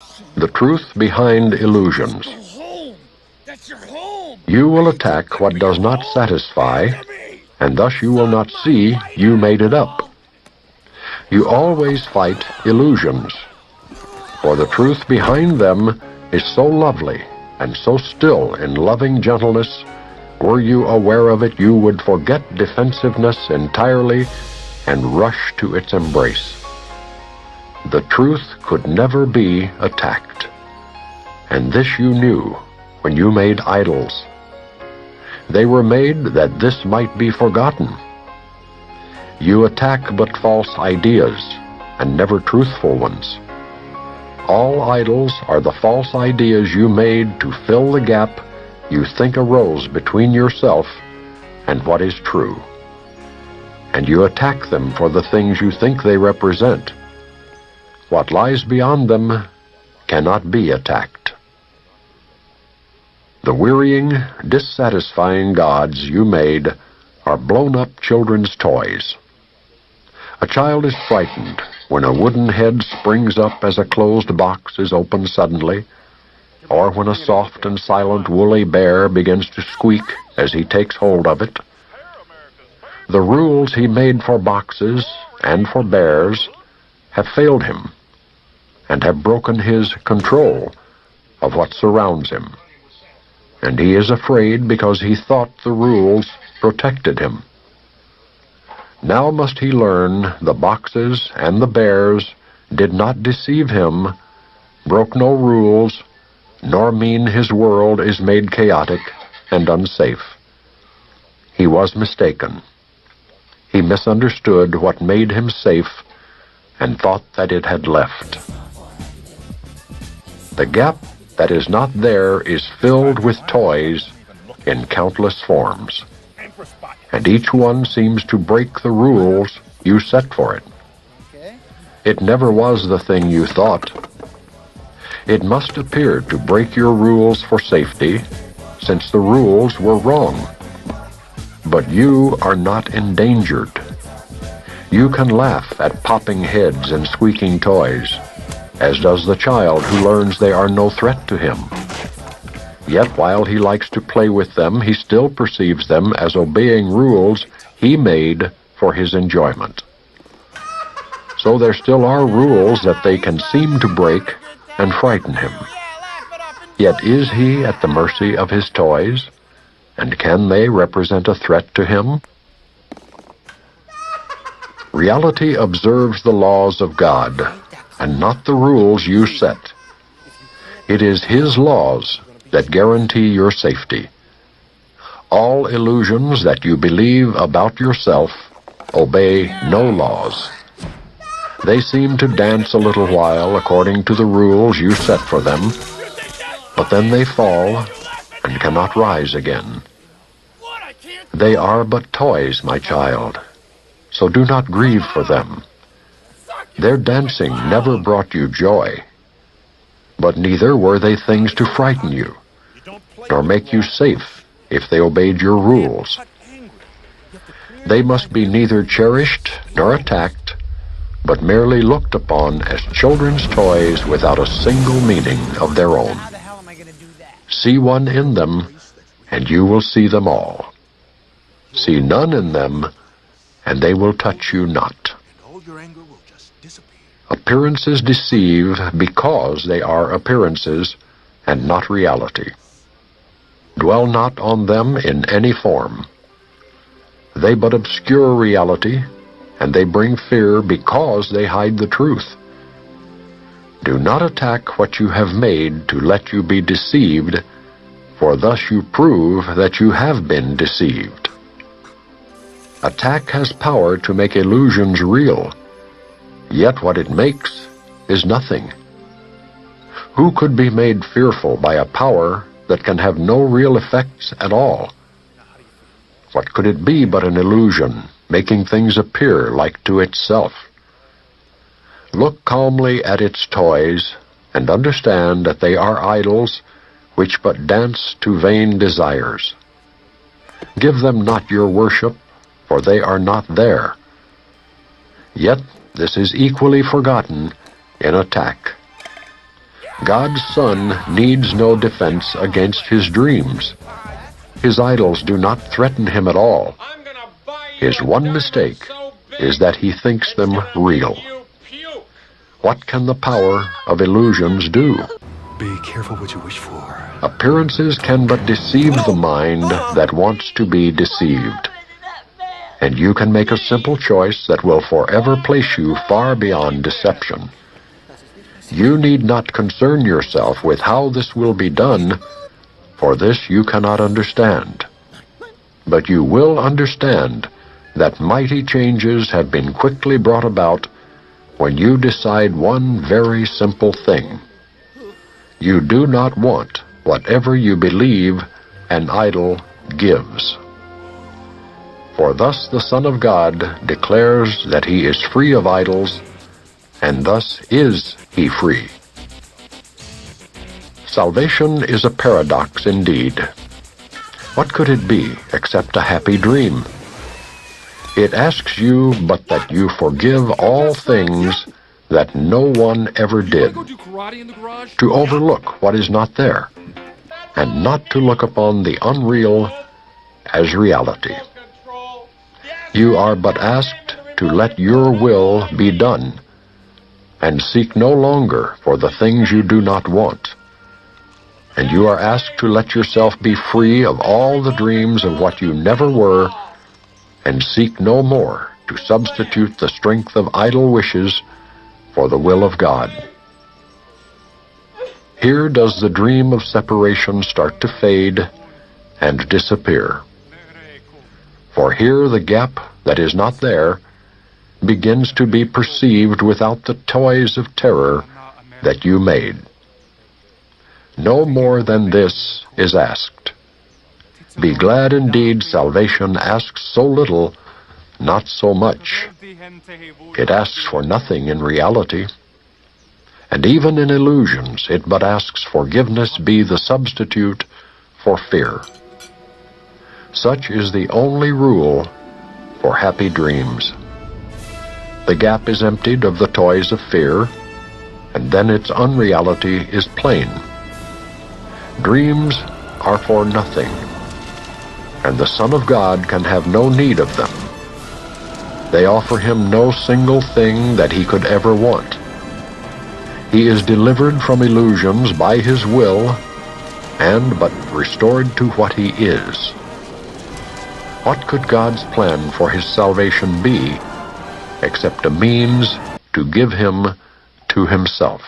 The truth behind illusions. You will attack what does not satisfy, and thus you will not see you made it up. You always fight illusions, for the truth behind them is so lovely and so still in loving gentleness. Were you aware of it, you would forget defensiveness entirely and rush to its embrace. The truth could never be attacked, and this you knew when you made idols. They were made that this might be forgotten. You attack but false ideas, and never truthful ones. All idols are the false ideas you made to fill the gap you think arose between yourself and what is true. And you attack them for the things you think they represent. What lies beyond them cannot be attacked. The wearying, dissatisfying gods you made are blown-up children's toys. A child is frightened when a wooden head springs up as a closed box is opened suddenly, or when a soft and silent woolly bear begins to squeak as he takes hold of it. The rules he made for boxes and for bears have failed him and have broken his control of what surrounds him. And he is afraid because he thought the rules protected him. Now must he learn the boxes and the bears did not deceive him, broke no rules, nor mean his world is made chaotic and unsafe. He was mistaken. He misunderstood what made him safe and thought that it had left. The gap that is not there is filled with toys in countless forms, and each one seems to break the rules you set for it. It never was the thing you thought. It must appear to break your rules for safety, since the rules were wrong. But you are not endangered. You can laugh at popping heads and squeaking toys, as does the child who learns they are no threat to him. Yet while he likes to play with them, he still perceives them as obeying rules he made for his enjoyment. So there still are rules that they can seem to break and frighten him. Yet is he at the mercy of his toys, and can they represent a threat to him? Reality observes the laws of God, and not the rules you set. It is His laws that guarantee your safety. All illusions that you believe about yourself obey no laws. They seem to dance a little while according to the rules you set for them, but then they fall and cannot rise again. They are but toys, my child, so do not grieve for them. Their dancing never brought you joy, but neither were they things to frighten you, nor make you safe if they obeyed your rules. They must be neither cherished nor attacked, but merely looked upon as children's toys without a single meaning of their own. See one in them, and you will see them all. See none in them, and they will touch you not. Appearances deceive because they are appearances and not reality. Dwell not on them in any form. They but obscure reality, and they bring fear because they hide the truth. Do not attack what you have made to let you be deceived, for thus you prove that you have been deceived. Attack has power to make illusions real, yet what it makes is nothing. Who could be made fearful by a power that can have no real effects at all? What could it be but an illusion, making things appear like to itself? Look calmly at its toys, and understand that they are idols which but dance to vain desires. Give them not your worship, for they are not there. Yet this is equally forgotten in attack. God's Son needs no defense against his dreams. His idols do not threaten him at all. His one mistake is that he thinks them real. What can the power of illusions do? Be careful what you wish for. Appearances can but deceive the mind that wants to be deceived. And you can make a simple choice that will forever place you far beyond deception. You need not concern yourself with how this will be done, for this you cannot understand. But you will understand that mighty changes have been quickly brought about when you decide one very simple thing. You do not want whatever you believe an idol gives. For thus the Son of God declares that he is free of idols, and thus is he free. Salvation is a paradox indeed. What could it be except a happy dream? It asks you but that you forgive all things that no one ever did, to overlook what is not there, and not to look upon the unreal as reality. You are but asked to let your will be done, and seek no longer for the things you do not want. And you are asked to let yourself be free of all the dreams of what you never were, and seek no more to substitute the strength of idle wishes for the will of God. Here does the dream of separation start to fade and disappear. For here the gap that is not there begins to be perceived without the toys of terror that you made. No more than this is asked. Be glad indeed salvation asks so little, not so much. It asks for nothing in reality. And even in illusions it but asks forgiveness be the substitute for fear. Such is the only rule for happy dreams. The gap is emptied of the toys of fear, and then its unreality is plain. Dreams are for nothing, and the Son of God can have no need of them. They offer him no single thing that he could ever want. He is delivered from illusions by his will, and but restored to what he is. What could God's plan for his salvation be, except a means to give him to himself?